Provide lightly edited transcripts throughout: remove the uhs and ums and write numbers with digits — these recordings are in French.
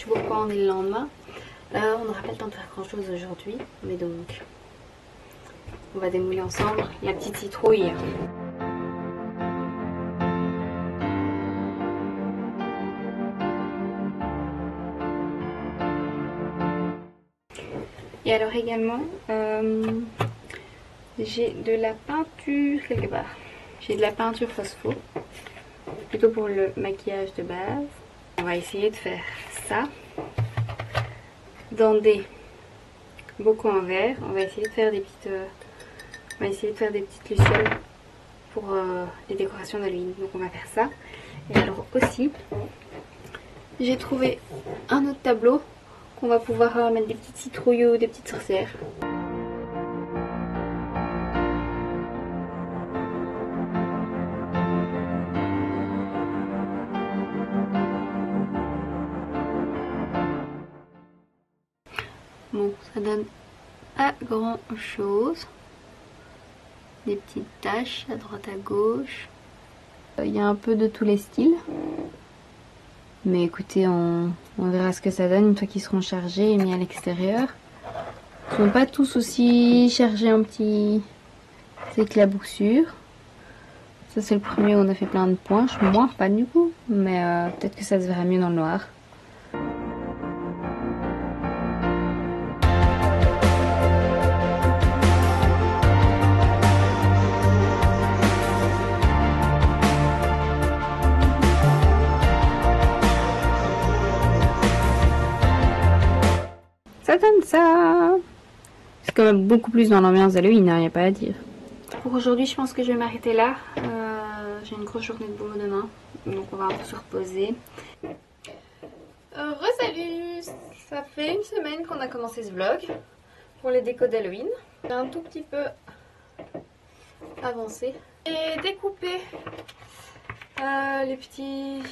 sais pas pourquoi on est le lendemain. On n'aura pas le temps de faire grand chose aujourd'hui, mais donc on va démouler ensemble la petite citrouille. Et alors également, j'ai de la peinture quelque part. J'ai de la peinture phospho, plutôt pour le maquillage de base. On va essayer de faire ça dans des bocaux en verre. On va essayer de faire des petites lucioles pour les décorations d'Halloween. Donc on va faire ça. Et alors aussi, j'ai trouvé un autre tableau qu'on va pouvoir mettre des petites citrouilles ou des petites sorcières. Bon, ça donne pas grand chose. Des petites taches à droite à gauche. Il y a un peu de tous les styles. Mais écoutez, on verra ce que ça donne une fois qu'ils seront chargés et mis à l'extérieur. Ils sont pas tous aussi chargés en petits éclaboussures. Ça c'est le premier où on a fait plein de points. Moi pas du coup, mais peut-être que ça se verra mieux dans le noir. Ça donne ça. C'est quand même beaucoup plus dans l'ambiance d'Halloween, il n'y a pas à dire. Pour aujourd'hui, je pense que je vais m'arrêter là. J'ai une grosse journée de boulot demain, donc on va un peu se reposer. Salut. Ça fait une semaine qu'on a commencé ce vlog pour les décos d'Halloween. J'ai un tout petit peu avancé. J'ai découpé les petits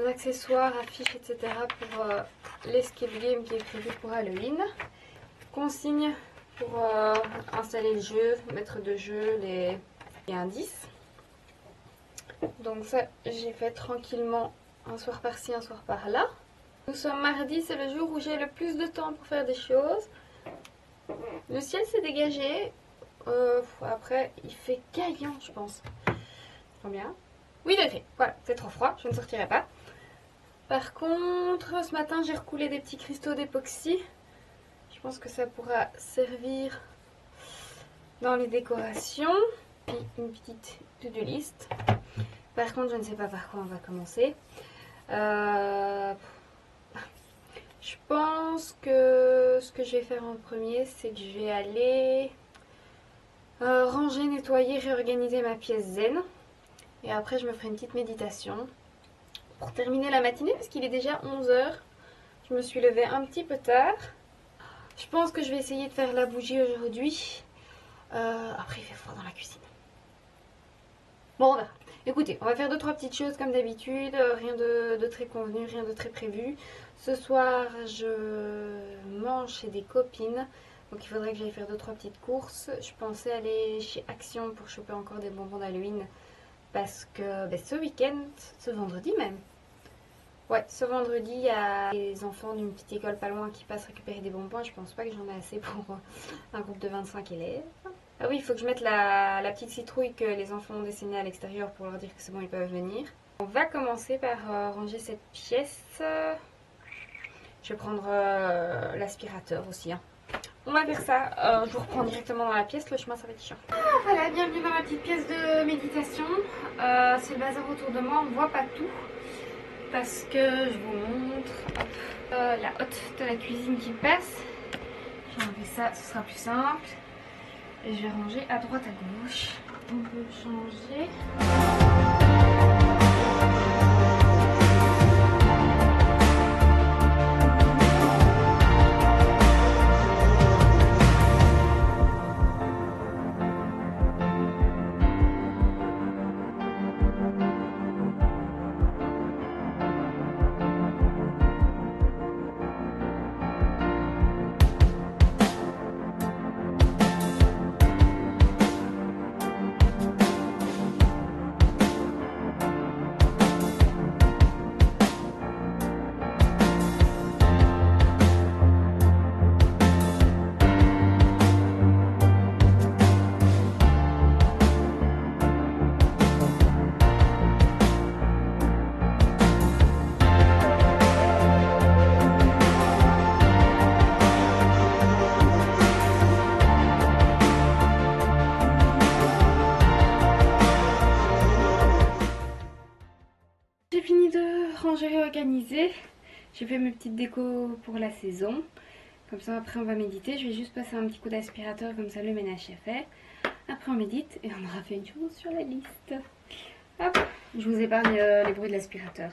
accessoires, affiches, etc. pour l'escape game qui est prévu pour Halloween. Consigne pour installer le jeu, mettre de jeu les indices. Donc ça j'ai fait tranquillement un soir par-ci, un soir par-là. Nous sommes mardi, c'est le jour où j'ai le plus de temps pour faire des choses. Le ciel s'est dégagé. Après il fait gaillant je pense. Combien? 8 degrés, voilà, c'est trop froid, je ne sortirai pas. Par contre, ce matin j'ai recoulé des petits cristaux d'époxy. Je pense que ça pourra servir dans les décorations. Puis une petite to-do list. Par contre, je ne sais pas par quoi on va commencer. Je pense que ce que je vais faire en premier, c'est que je vais aller ranger, nettoyer, réorganiser ma pièce zen. Et après, je me ferai une petite méditation pour terminer la matinée parce qu'il est déjà 11 h. Je me suis levée un petit peu tard. Je pense que je vais essayer de faire la bougie aujourd'hui. Après, il fait froid dans la cuisine. Bon, on verra. Écoutez, on va faire 2-3 petites choses comme d'habitude. Rien de très convenu, rien de très prévu. Ce soir, je mange chez des copines. Donc, il faudrait que j'aille faire 2-3 petites courses. Je pensais aller chez Action pour choper encore des bonbons d'Halloween. Parce que ce week-end, ce vendredi même. Ouais, ce vendredi, il y a des enfants d'une petite école pas loin qui passent récupérer des bonbons. Je pense pas que j'en ai assez pour un groupe de 25 élèves. Ah oui, il faut que je mette la petite citrouille que les enfants ont dessinée à l'extérieur pour leur dire que c'est bon, ils peuvent venir. On va commencer par ranger cette pièce. Je vais prendre l'aspirateur aussi. Hein. On va faire ça. Je vous reprends directement dans la pièce. Le chemin, ça va être chiant. Ah, voilà, bienvenue dans ma petite pièce de méditation. C'est le bazar autour de moi. On ne voit pas tout. Parce que je vous montre la hotte de la cuisine qui passe. Je vais enlever ça, ce sera plus simple. Et je vais ranger à droite à gauche. On peut changer. rangé, réorganisé. J'ai fait mes petites décos pour la saison. Comme ça après on va méditer. Je vais juste passer un petit coup d'aspirateur, comme ça le ménage est fait. Après on médite et on aura fait une chose sur la liste. Hop, je vous épargne les bruits de l'aspirateur.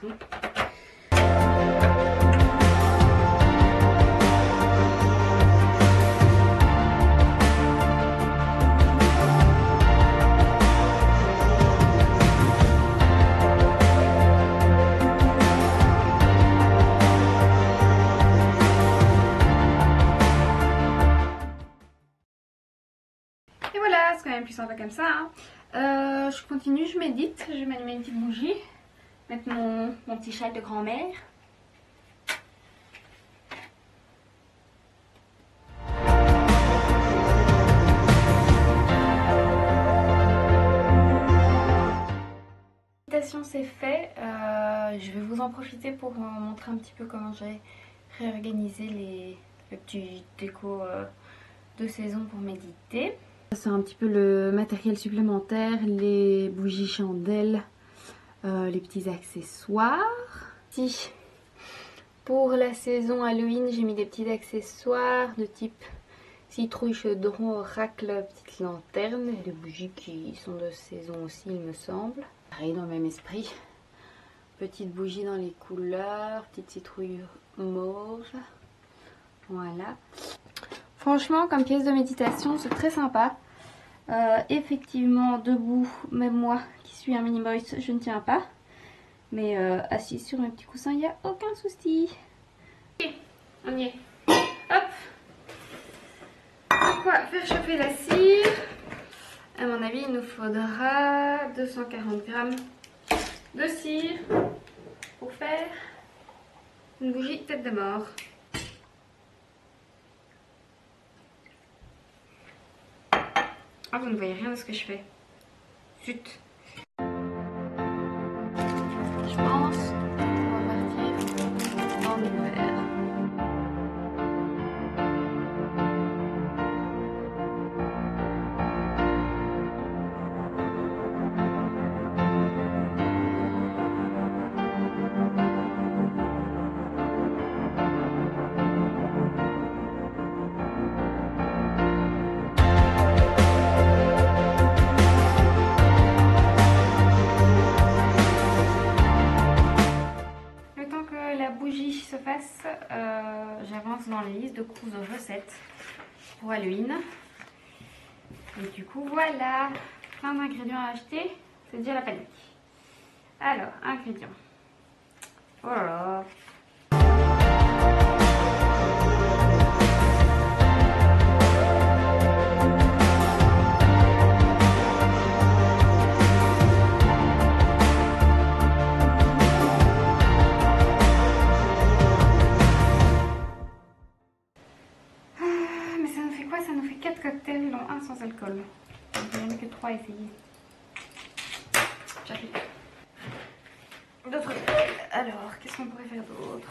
Et voilà, c'est quand même plus sympa comme ça. Je continue, je médite. Je vais m'allumer une petite bougie. Mettre mon petit châle de grand-mère. Méditation c'est fait. Je vais vous en profiter pour montrer un petit peu comment j'ai réorganisé le petit déco de saison pour méditer. C'est un petit peu le matériel supplémentaire, les bougies chandelles, les petits accessoires. Si, pour la saison Halloween, j'ai mis des petits accessoires de type citrouille, chaudron, oracle, petite lanterne. Et des bougies qui sont de saison aussi, il me semble. Pareil, dans le même esprit. Petite bougie dans les couleurs, petite citrouille mauve. Voilà. Franchement, comme pièce de méditation, c'est très sympa. Effectivement, debout, même moi qui suis un mini boys, je ne tiens pas. Mais assise sur mes petits coussins, il n'y a aucun souci. Ok, on y est. Hop. Donc quoi, faire chauffer la cire. À mon avis, il nous faudra 240 grammes de cire pour faire une bougie tête de mort. Ah, vous ne voyez rien de ce que je fais. Zut. Je pense qu'on va partir en hiver. Se fasse, j'avance dans les listes de courses de recettes pour Halloween. Et du coup voilà, plein d'ingrédients à acheter, c'est déjà la panique. Alors, ingrédients. Oh là là. Ça nous fait 4 cocktails, dont un sans alcool. Il n'y en a que 3 à essayer. J'arrive. D'autres cocktails. Alors, qu'est-ce qu'on pourrait faire d'autre?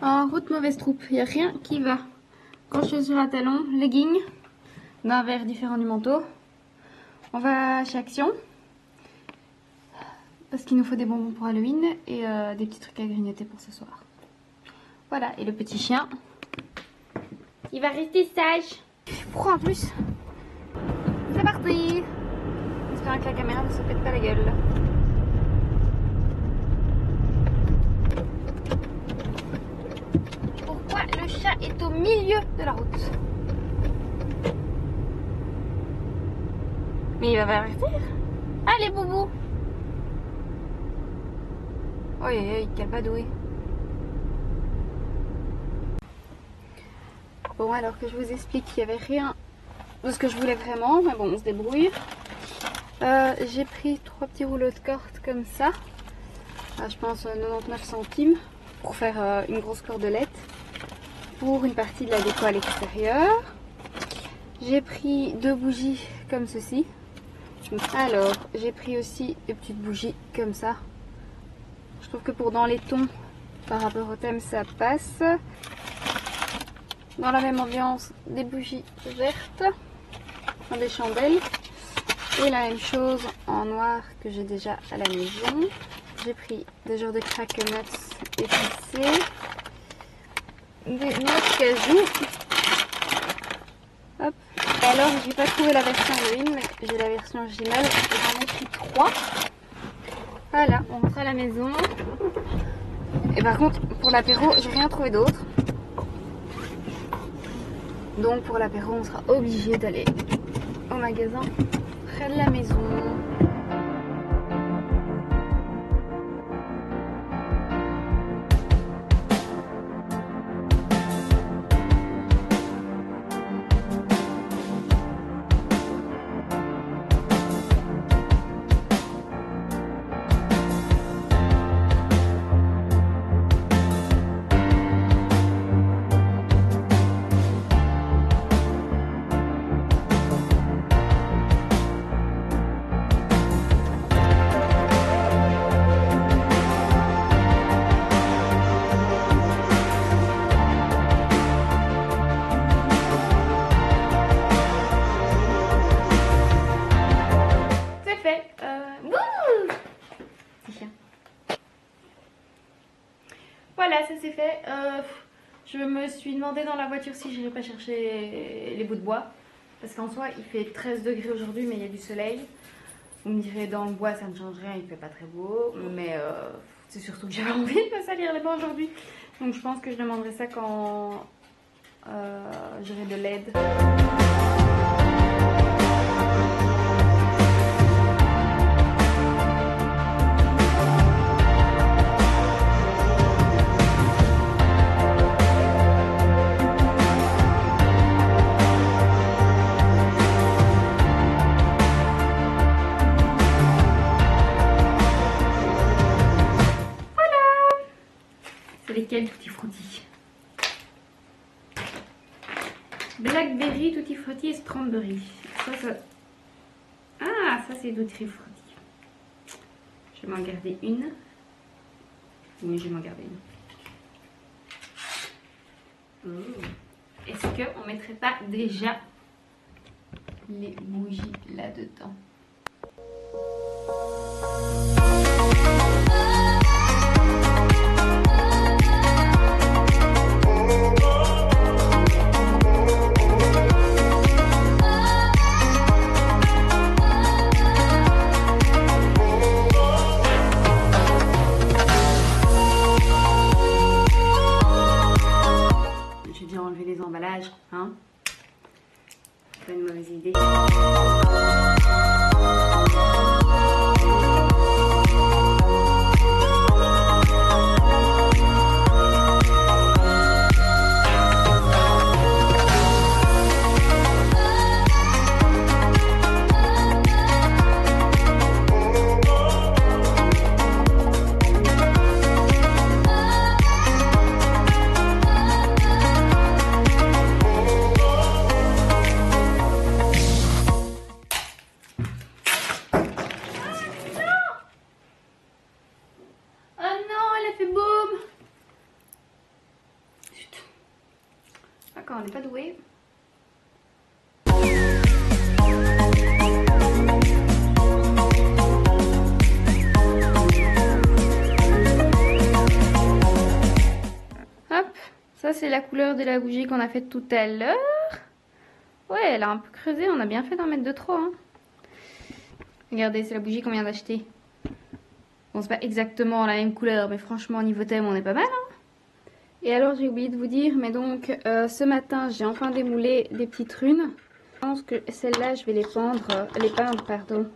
En route, mauvaise troupe. Il n'y a rien qui va. Quand je suis sur un talon, legging, d'un vert différent du manteau. On va chez Action. Parce qu'il nous faut des bonbons pour Halloween et des petits trucs à grignoter pour ce soir. Voilà, et le petit chien, il va rester sage. Pourquoi en plus? C'est parti. J'espère que la caméra ne se pète pas la gueule. Pourquoi le chat est au milieu de la route? Mais il va partir. Allez, boubou. Oui, oui, quel badouille. Bon, alors que je vous explique qu'il n'y avait rien de ce que je voulais vraiment, mais bon, on se débrouille. J'ai pris 3 petits rouleaux de corde comme ça, je pense 99 centimes, pour faire une grosse cordelette pour une partie de la déco à l'extérieur. J'ai pris 2 bougies comme ceci. Alors, j'ai pris aussi des petites bougies comme ça. Je trouve que pour dans les tons, par rapport au thème, ça passe. Dans la même ambiance, des bougies vertes, enfin, des chandelles. Et la même chose en noir que j'ai déjà à la maison. J'ai pris des genres de crack nuts épicés, des noix de cajou. Hop. Et alors, j'ai pas trouvé la version Halloween, mais j'ai la version originale. J'en ai pris 3. Voilà, on rentre à la maison. Et par contre, pour l'apéro, j'ai rien trouvé d'autre. Donc pour l'apéro, on sera obligé d'aller au magasin près de la maison. Voilà, ça c'est fait. Je me suis demandé dans la voiture si j'irais pas chercher les bouts de bois. Parce qu'en soi, il fait 13 degrés aujourd'hui, mais il y a du soleil. Vous me direz, dans le bois, ça ne change rien, il fait pas très beau. Mais c'est surtout que j'avais envie de me salir les bois aujourd'hui. Donc je pense que je demanderai ça quand j'aurai de l'aide. Lesquels Tutti Frutti? Blackberry, Tutti Frutti et Strawberry. Ah, ça c'est Tutti Frutti. Je vais m'en garder une. Oui, je vais m'en garder une. Oh. Est-ce qu'on mettrait pas déjà les bougies là-dedans? Hein, pas une mauvaise idée. D'accord, on n'est pas doué. Hop, ça c'est la couleur de la bougie qu'on a faite tout à l'heure. Ouais, elle a un peu creusé, on a bien fait d'en mettre de trop. Hein. Regardez, c'est la bougie qu'on vient d'acheter. Bon, c'est pas exactement la même couleur, mais franchement, au niveau thème, on est pas mal. Hein. Et alors, j'ai oublié de vous dire, mais donc, ce matin, j'ai enfin démoulé des petites runes. Je pense que celles-là, je vais les peindre, pardon,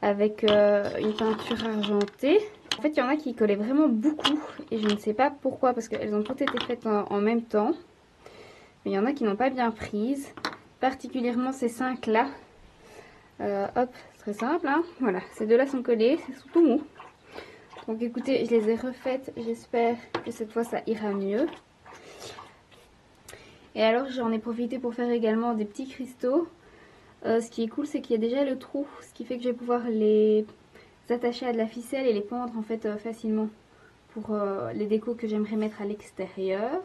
avec une peinture argentée. En fait, il y en a qui collaient vraiment beaucoup, et je ne sais pas pourquoi, parce qu'elles ont toutes été faites en même temps. Mais il y en a qui n'ont pas bien prises, particulièrement ces 5-là. Hop, c'est très simple, hein. Voilà, ces deux-là sont collés, c'est tout mou. Donc écoutez, je les ai refaites, j'espère que cette fois ça ira mieux. Et alors j'en ai profité pour faire également des petits cristaux. Ce qui est cool, c'est qu'il y a déjà le trou, ce qui fait que je vais pouvoir les attacher à de la ficelle et les pendre en fait facilement pour les décos que j'aimerais mettre à l'extérieur.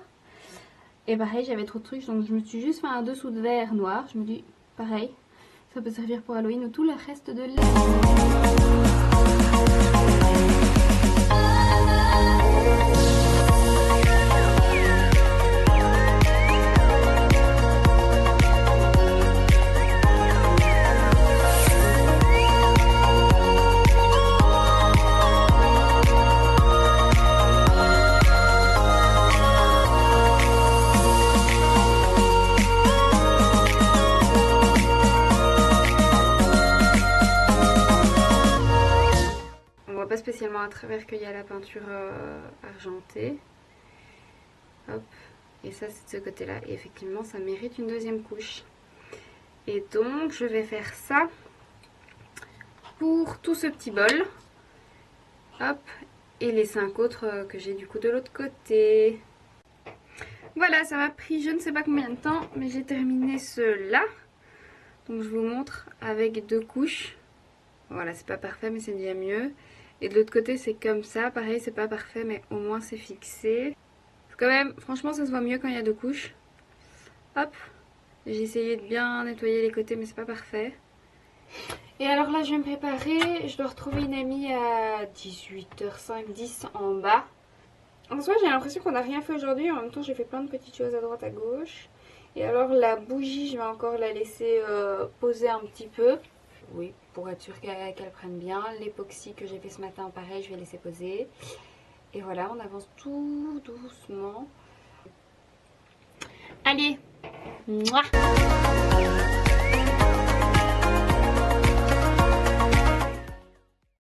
Et pareil, j'avais trop de trucs, donc je me suis juste fait un dessous de verre noir. Je me dis, pareil, Ça peut servir pour Halloween ou tout le reste de l'année. Pas spécialement à travers qu'il y a la peinture argentée. Hop. Et ça c'est de ce côté là. Et effectivement ça mérite une deuxième couche. Et donc je vais faire ça pour tout ce petit bol. Hop. Et les 5 autres que j'ai du coup de l'autre côté. Voilà, ça m'a pris je ne sais pas combien de temps. Mais j'ai terminé ceux-là. Donc je vous montre avec 2 couches. Voilà, c'est pas parfait mais c'est déjà mieux. Et de l'autre côté c'est comme ça, pareil c'est pas parfait mais au moins c'est fixé. Quand même, franchement ça se voit mieux quand il y a 2 couches. Hop, j'ai essayé de bien nettoyer les côtés mais c'est pas parfait. Et alors là je vais me préparer, je dois retrouver une amie à 18h05, 10 en bas. En soi j'ai l'impression qu'on n'a rien fait aujourd'hui, en même temps j'ai fait plein de petites choses à droite à gauche. Et alors la bougie je vais encore la laisser poser un petit peu. Oui, pour être sûr qu'elle prenne bien. L'époxy que j'ai fait ce matin, pareil, je vais laisser poser. Et voilà, on avance tout doucement. Allez, mouah.